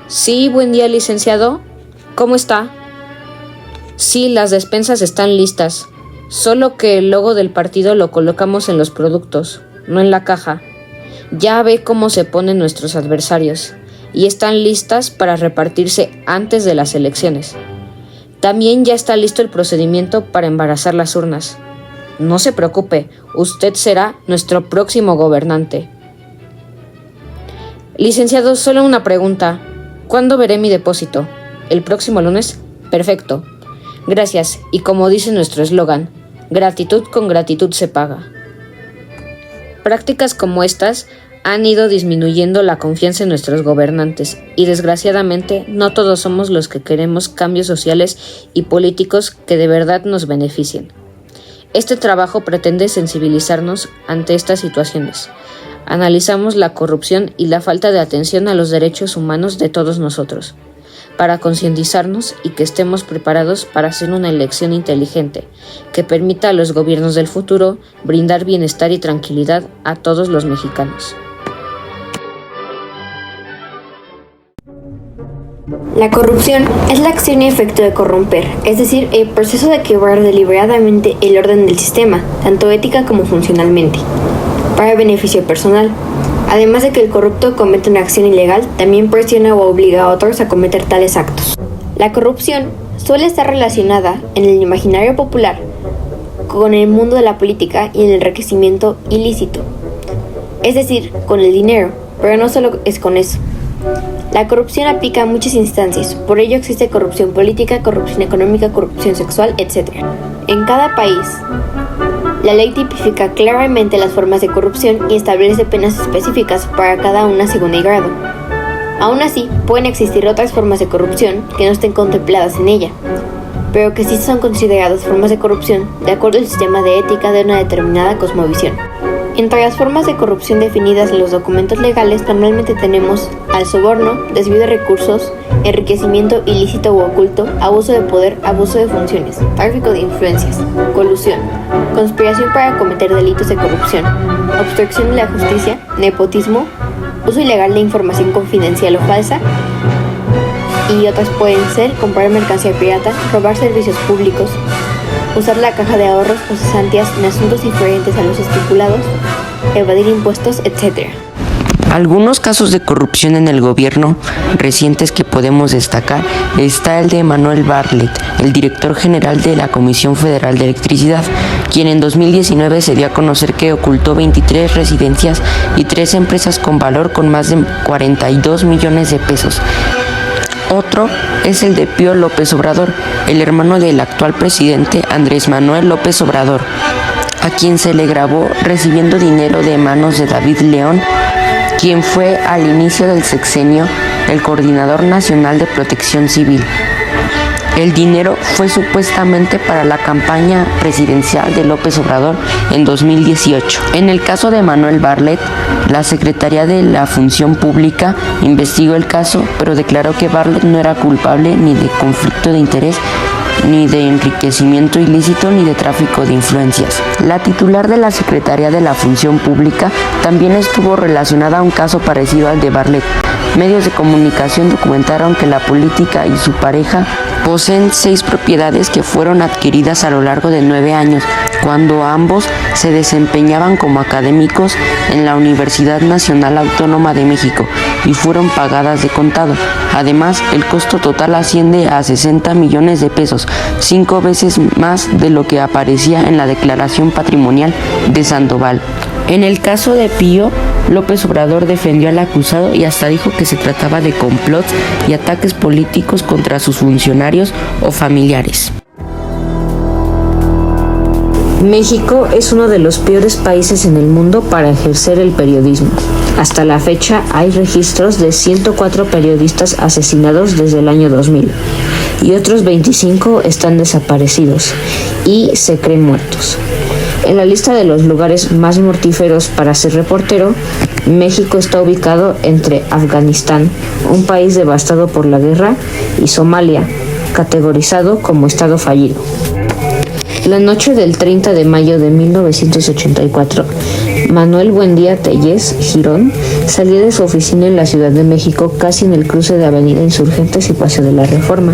Sí, buen día, licenciado. ¿Cómo está? Sí, las despensas están listas, solo que el logo del partido lo colocamos en los productos, no en la caja. Ya ve cómo se ponen nuestros adversarios, y están listas para repartirse antes de las elecciones. También ya está listo el procedimiento para embarazar las urnas. No se preocupe, usted será nuestro próximo gobernante. Licenciado, solo una pregunta. ¿Cuándo veré mi depósito? ¿El próximo lunes? Perfecto. Gracias, y como dice nuestro eslogan, gratitud con gratitud se paga. Prácticas como estas han ido disminuyendo la confianza en nuestros gobernantes y desgraciadamente no todos somos los que queremos cambios sociales y políticos que de verdad nos beneficien. Este trabajo pretende sensibilizarnos ante estas situaciones. Analizamos la corrupción y la falta de atención a los derechos humanos de todos nosotros, para concientizarnos y que estemos preparados para hacer una elección inteligente, que permita a los gobiernos del futuro brindar bienestar y tranquilidad a todos los mexicanos. La corrupción es la acción y efecto de corromper, es decir, el proceso de quebrar deliberadamente el orden del sistema, tanto ética como funcionalmente, para el beneficio personal. Además de que el corrupto comete una acción ilegal, también presiona o obliga a otros a cometer tales actos. La corrupción suele estar relacionada en el imaginario popular con el mundo de la política y el enriquecimiento ilícito, es decir, con el dinero, pero no solo es con eso. La corrupción aplica a muchas instancias, por ello existe corrupción política, corrupción económica, corrupción sexual, etc. En cada país, la ley tipifica claramente las formas de corrupción y establece penas específicas para cada una según el grado. Aún así, pueden existir otras formas de corrupción que no estén contempladas en ella, pero que sí son consideradas formas de corrupción de acuerdo al sistema de ética de una determinada cosmovisión. Entre las formas de corrupción definidas en los documentos legales normalmente tenemos al soborno, desvío de recursos, enriquecimiento ilícito u oculto, abuso de poder, abuso de funciones, tráfico de influencias, colusión, conspiración para cometer delitos de corrupción, obstrucción de la justicia, nepotismo, uso ilegal de información confidencial o falsa, y otras pueden ser comprar mercancía pirata, robar servicios públicos, usar la caja de ahorros o cesantías en asuntos diferentes a los estipulados, evadir impuestos, etc. Algunos casos de corrupción en el gobierno recientes que podemos destacar está el de Manuel Bartlett, el director general de la Comisión Federal de Electricidad, quien en 2019 se dio a conocer que ocultó 23 residencias y 3 empresas con valor con más de 42 millones de pesos. Otro es el de Pío López Obrador, el hermano del actual presidente Andrés Manuel López Obrador, a quien se le grabó recibiendo dinero de manos de David León, quien fue al inicio del sexenio el coordinador nacional de protección civil. El dinero fue supuestamente para la campaña presidencial de López Obrador en 2018. En el caso de Manuel Bartlett, la Secretaría de la Función Pública investigó el caso, pero declaró que Bartlett no era culpable ni de conflicto de interés, ni de enriquecimiento ilícito, ni de tráfico de influencias. La titular de la Secretaría de la Función Pública también estuvo relacionada a un caso parecido al de Bartlett. Medios de comunicación documentaron que la política y su pareja poseen 6 propiedades que fueron adquiridas a lo largo de 9 años, cuando ambos se desempeñaban como académicos en la Universidad Nacional Autónoma de México y fueron pagadas de contado. Además, el costo total asciende a 60 millones de pesos, 5 veces más de lo que aparecía en la declaración patrimonial de Sandoval. En el caso de Pío, López Obrador defendió al acusado y hasta dijo que se trataba de complots y ataques políticos contra sus funcionarios o familiares. México es uno de los peores países en el mundo para ejercer el periodismo. Hasta la fecha hay registros de 104 periodistas asesinados desde el año 2000 y otros 25 están desaparecidos y se creen muertos. En la lista de los lugares más mortíferos para ser reportero, México está ubicado entre Afganistán, un país devastado por la guerra, y Somalia, categorizado como estado fallido. La noche del 30 de mayo de 1984, Manuel Buendía Tellez Girón Salía de su oficina en la Ciudad de México, casi en el cruce de Avenida Insurgentes y Paseo de la Reforma,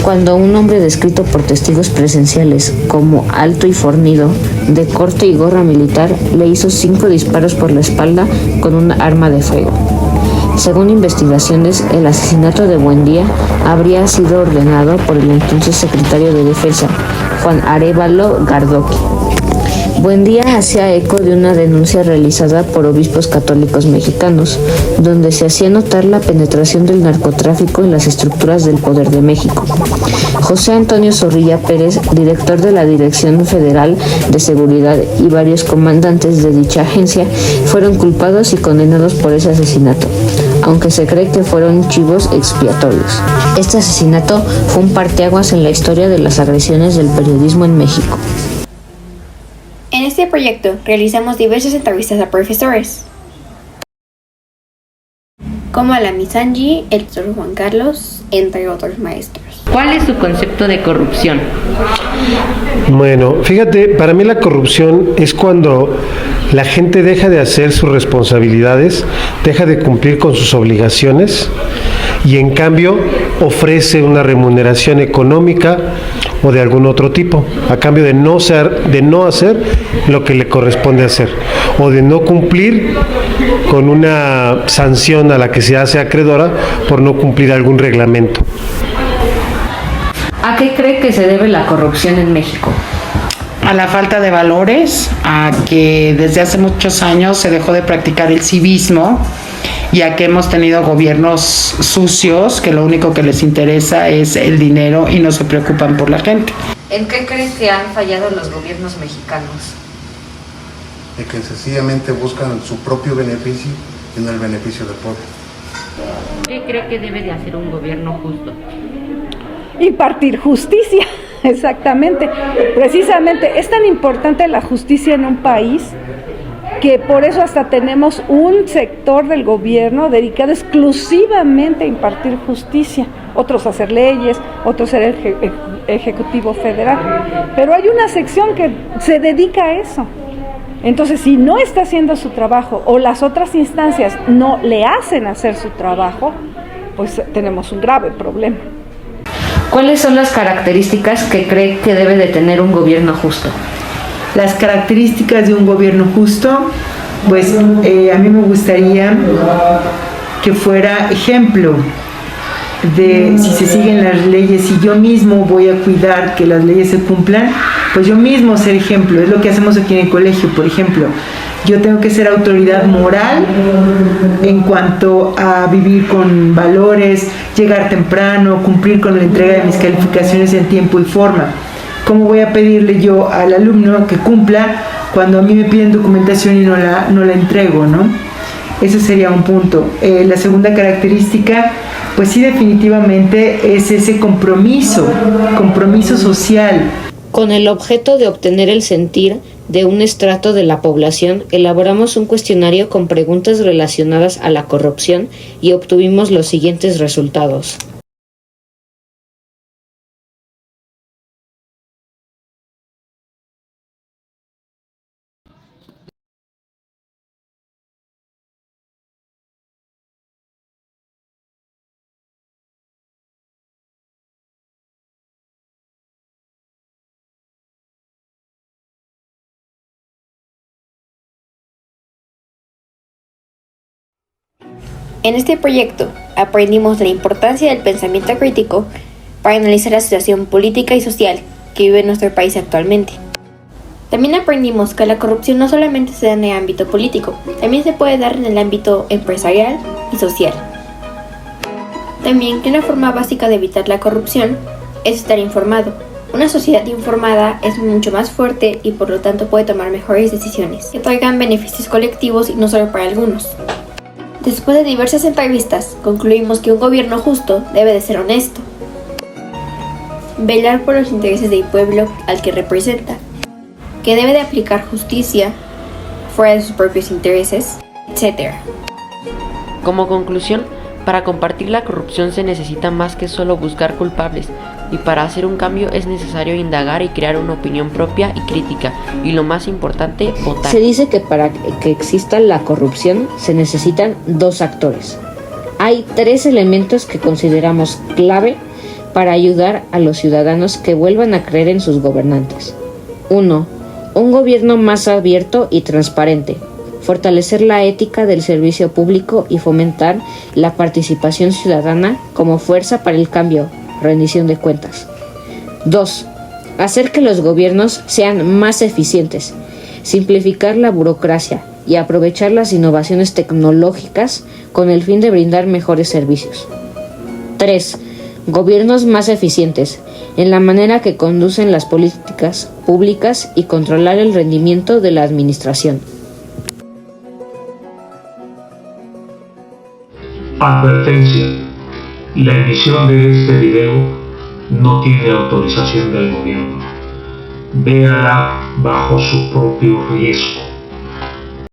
cuando un hombre descrito por testigos presenciales como alto y fornido, de corte y gorra militar, le hizo 5 disparos por la espalda con un arma de fuego. Según investigaciones, el asesinato de Buendía habría sido ordenado por el entonces secretario de Defensa, Juan Arévalo Gardoqui. Buendía hacía eco de una denuncia realizada por obispos católicos mexicanos, donde se hacía notar la penetración del narcotráfico en las estructuras del poder de México. José Antonio Zorrilla Pérez, director de la Dirección Federal de Seguridad, y varios comandantes de dicha agencia fueron culpados y condenados por ese asesinato, aunque se cree que fueron chivos expiatorios. Este asesinato fue un parteaguas en la historia de las agresiones del periodismo en México. En este proyecto realizamos diversas entrevistas a profesores, como a la Miss Angie, el doctor Juan Carlos, entre otros maestros. ¿Cuál es su concepto de corrupción? Bueno, fíjate, para mí la corrupción es cuando la gente deja de hacer sus responsabilidades, deja de cumplir con sus obligaciones y en cambio ofrece una remuneración económica o de algún otro tipo, a cambio de no hacer lo que le corresponde hacer, o de no cumplir con una sanción a la que se hace acreedora por no cumplir algún reglamento. ¿A qué cree que se debe la corrupción en México? A la falta de valores, a que desde hace muchos años se dejó de practicar el civismo y a que hemos tenido gobiernos sucios que lo único que les interesa es el dinero y no se preocupan por la gente. ¿En qué cree que han fallado los gobiernos mexicanos? De que sencillamente buscan su propio beneficio y no el beneficio del pueblo. ¿Qué cree que debe de hacer un gobierno justo? Impartir justicia, exactamente. Precisamente es tan importante la justicia en un país que por eso hasta tenemos un sector del gobierno dedicado exclusivamente a impartir justicia, otros a hacer leyes, otros a ser el Ejecutivo Federal, pero hay una sección que se dedica a eso. Entonces, si no está haciendo su trabajo o las otras instancias no le hacen hacer su trabajo, pues tenemos un grave problema. ¿Cuáles son las características que cree que debe de tener un gobierno justo? Las características de un gobierno justo, pues a mí me gustaría que fuera ejemplo de si se siguen las leyes, si yo mismo voy a cuidar que las leyes se cumplan, pues yo mismo ser ejemplo. Es lo que hacemos aquí en el colegio, por ejemplo. Yo tengo que ser autoridad moral en cuanto a vivir con valores, llegar temprano, cumplir con la entrega de mis calificaciones en tiempo y forma. ¿Cómo voy a pedirle yo al alumno que cumpla cuando a mí me piden documentación y no la entrego, ¿no? Ese sería un punto. La segunda característica, pues sí, definitivamente es ese compromiso social. Con el objeto de obtener el sentir de un estrato de la población, elaboramos un cuestionario con preguntas relacionadas a la corrupción y obtuvimos los siguientes resultados. En este proyecto aprendimos la importancia del pensamiento crítico para analizar la situación política y social que vive nuestro país actualmente. También aprendimos que la corrupción no solamente se da en el ámbito político, también se puede dar en el ámbito empresarial y social. También que una forma básica de evitar la corrupción es estar informado. Una sociedad informada es mucho más fuerte y por lo tanto puede tomar mejores decisiones que traigan beneficios colectivos y no solo para algunos. Después de diversas entrevistas, concluimos que un gobierno justo debe de ser honesto, velar por los intereses del pueblo al que representa, que debe de aplicar justicia fuera de sus propios intereses, etc. Como conclusión, para combatir la corrupción se necesita más que solo buscar culpables, Y para hacer un cambio es necesario indagar y crear una opinión propia y crítica. Y lo más importante, votar. Se dice que para que exista la corrupción se necesitan dos actores. Hay 3 elementos que consideramos clave para ayudar a los ciudadanos que vuelvan a creer en sus gobernantes. 1. Un gobierno más abierto y transparente. Fortalecer la ética del servicio público y fomentar la participación ciudadana como fuerza para el cambio, rendición de cuentas. 2. Hacer que los gobiernos sean más eficientes, simplificar la burocracia y aprovechar las innovaciones tecnológicas con el fin de brindar mejores servicios. 3. Gobiernos más eficientes en la manera que conducen las políticas públicas y controlar el rendimiento de la administración. Advertencia: la emisión de este video no tiene autorización del gobierno. Véala bajo su propio riesgo.